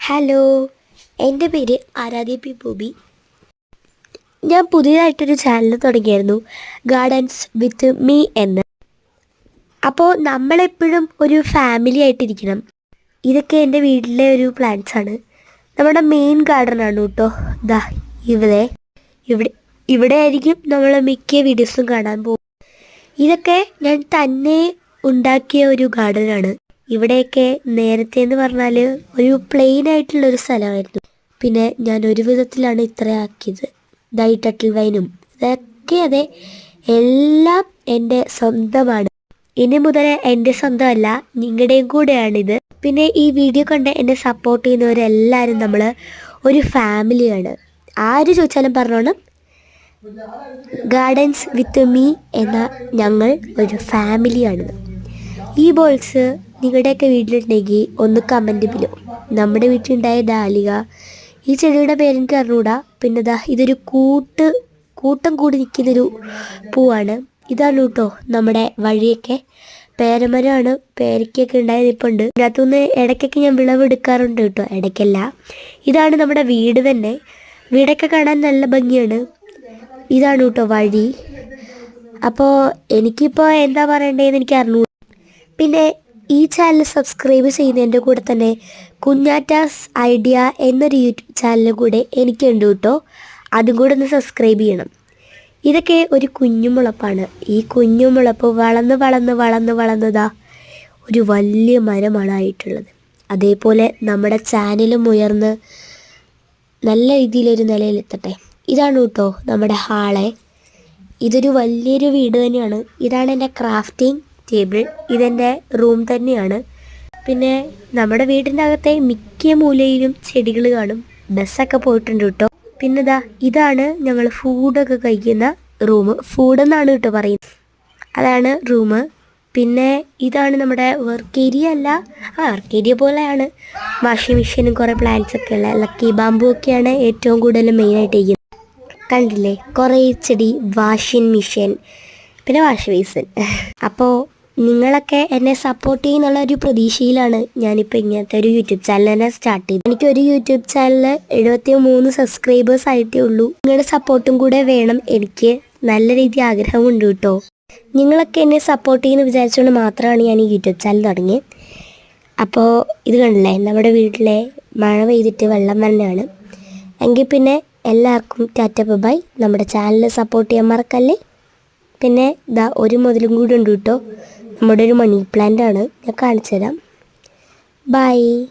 Hello, എൻ്റെ പേര് Aaradhya P Bobby. ഞാൻ പുതിയതായിട്ടൊരു ചാനൽ തുടങ്ങിയായിരുന്നു, ഗാർഡൻസ് വിത്ത് മീ എന്ന്. അപ്പോൾ നമ്മളെപ്പോഴും ഒരു ഫാമിലി ആയിട്ടിരിക്കണം. ഇതൊക്കെ എൻ്റെ വീട്ടിലെ ഒരു പ്ലാന്റ്സ് ആണ്. നമ്മുടെ മെയിൻ ഗാർഡനാണ് കേട്ടോ. ദാ ഇവിടെ ഇവിടെ ഇവിടെ ആയിരിക്കും നമ്മൾ മിക്ക വീഡിയോസും കാണാൻ പോകും. ഇതൊക്കെ ഞാൻ തന്നെ ഉണ്ടാക്കിയ ഒരു ഗാർഡനാണ്. ഇവിടെയൊക്കെ നേരത്തെ എന്ന് പറഞ്ഞാൽ ഒരു പ്ലെയിൻ ആയിട്ടുള്ളൊരു സ്ഥലമായിരുന്നു. പിന്നെ ഞാൻ ഒരു വിധത്തിലാണ് ഇത്ര ആക്കിയത്. ഈ ടട്ടിൽ വൈനും ഇതൊക്കെ അതെ, എല്ലാം എൻ്റെ സ്വന്തമാണ്. ഇനി മുതൽ എൻ്റെ സ്വന്തമല്ല, നിങ്ങളുടെയും കൂടെയാണിത്. പിന്നെ ഈ വീഡിയോ കണ്ട് എന്നെ സപ്പോർട്ട് ചെയ്യുന്നവരെല്ലാവരും നമ്മൾ ഒരു ഫാമിലിയാണ്. ആര് ചോദിച്ചാലും പറഞ്ഞോണം, ഗാർഡൻസ് വിത്ത് മീ എന്ന ഞങ്ങൾ ഒരു ഫാമിലിയാണിത്. ഈ ബോൾസ് നിങ്ങളുടെയൊക്കെ വീട്ടിലുണ്ടെങ്കിൽ ഒന്ന് കമൻറ്റ് ബിലോ. നമ്മുടെ വീട്ടിലുണ്ടായ ഡാലിക, ഈ ചെടിയുടെ പേരെനിക്ക് അറിഞ്ഞൂടാ. പിന്നെ ഇതൊരു കൂട്ടം കൂടി നിൽക്കുന്നൊരു പൂവാണ്. ഇതാണ് കേട്ടോ നമ്മുടെ വഴിയൊക്കെ. പേരമരമാണ്, പേരയ്ക്കൊക്കെ ഉണ്ടായത് ഇപ്പോൾ ഉണ്ട്. ഇതിനകത്തുനിന്ന് ഇടയ്ക്കൊക്കെ ഞാൻ വിളവെടുക്കാറുണ്ട് കേട്ടോ, ഇടയ്ക്കല്ല. ഇതാണ് നമ്മുടെ വീട് തന്നെ. വീടൊക്കെ കാണാൻ നല്ല ഭംഗിയാണ്. ഇതാണ് കേട്ടോ വഴി. അപ്പോൾ എനിക്കിപ്പോൾ എന്താ പറയേണ്ടതെന്ന് എനിക്ക് അറിഞ്ഞൂടാ. പിന്നെ ഈ ചാനൽ സബ്സ്ക്രൈബ് ചെയ്യുന്നതിൻ്റെ കൂടെ തന്നെ കുഞ്ഞാറ്റാസ് ഐഡിയ എന്നൊരു യൂട്യൂബ് ചാനലും കൂടെ എനിക്കുണ്ട് കേട്ടോ. അതും കൂടെ ഒന്ന് സബ്സ്ക്രൈബ് ചെയ്യണം. ഇതൊക്കെ ഒരു കുഞ്ഞുമുളപ്പാണ്. ഈ കുഞ്ഞുമുളപ്പ് വളർന്നതാ ഒരു വലിയ മരമാണ് ആയിട്ടുള്ളത്. അതേപോലെ നമ്മുടെ ചാനലും ഉയർന്ന് നല്ല രീതിയിലൊരു നിലയിലെത്തട്ടെ. ഇതാണ് കേട്ടോ നമ്മുടെ ഹാള്. ഇതൊരു വലിയൊരു വീട് തന്നെയാണ്. ഇതാണ് എൻ്റെ ക്രാഫ്റ്റിംഗ് ടേബിൾ. ഇതെൻ്റെ റൂം തന്നെയാണ്. പിന്നെ നമ്മുടെ വീടിൻ്റെ അകത്തെ മിക്ക മൂലയിലും ചെടികൾ കാണും. ബസ്സൊക്കെ പോയിട്ടുണ്ട് കേട്ടോ. പിന്നെ ഇതാണ് ഞങ്ങൾ ഫുഡൊക്കെ കഴിക്കുന്ന റൂം. ഫുഡെന്നാണ് കേട്ടോ പറയുന്നത്. അതാണ് റൂം. പിന്നെ ഇതാണ് നമ്മുടെ വർക്ക് ഏരിയ. അല്ല, വർക്ക് ഏരിയ പോലെയാണ്. വാഷിംഗ് മെഷീനും കുറേ പ്ലാന്റ്സൊക്കെ ഉള്ള ലക്കി ബാമ്പു ഒക്കെയാണ് ഏറ്റവും കൂടുതൽ മെയിനായിട്ട് ചെയ്യുന്നത്. കണ്ടില്ലേ, കുറേ ചെടി, വാഷിംഗ് മെഷീൻ, പിന്നെ വാഷ് ബേസിൻ. അപ്പോൾ നിങ്ങളൊക്കെ എന്നെ സപ്പോർട്ട് ചെയ്യുന്നുള്ളൊരു പ്രതീക്ഷയിലാണ് ഞാനിപ്പോൾ ഇങ്ങനത്തെ ഒരു യൂട്യൂബ് ചാനൽ തന്നെ സ്റ്റാർട്ട് ചെയ്തത്. എനിക്കൊരു യൂട്യൂബ് ചാനൽ 73 സബ്സ്ക്രൈബേഴ്സ് ആയിട്ടേ ഉള്ളൂ. നിങ്ങളുടെ സപ്പോർട്ടും കൂടെ വേണം. എനിക്ക് നല്ല രീതിയിൽ ആഗ്രഹമുണ്ട് കേട്ടോ. നിങ്ങളൊക്കെ എന്നെ സപ്പോർട്ട് ചെയ്യുമെന്ന് വിചാരിച്ചുകൊണ്ട് മാത്രമാണ് ഞാൻ ഈ യൂട്യൂബ് ചാനൽ തുടങ്ങിയത്. അപ്പോൾ ഇത് കണ്ടില്ലേ, നമ്മുടെ വീട്ടിലെ മഴ പെയ്തിട്ട് വെള്ളം തന്നെയാണ്. എങ്കിൽ പിന്നെ എല്ലാവർക്കും ടാറ്റ ബൈ. നമ്മുടെ ചാനൽ സപ്പോർട്ട് ചെയ്യാൻ മറക്കല്ലേ. പിന്നെ ഒരു മുതലും കൂടി ഉണ്ട് കേട്ടോ. നമ്മുടെ ഒരു മണി പ്ലാന്റ് ആണ്, ഞാൻ കാണിച്ചു തരാം. ബൈ.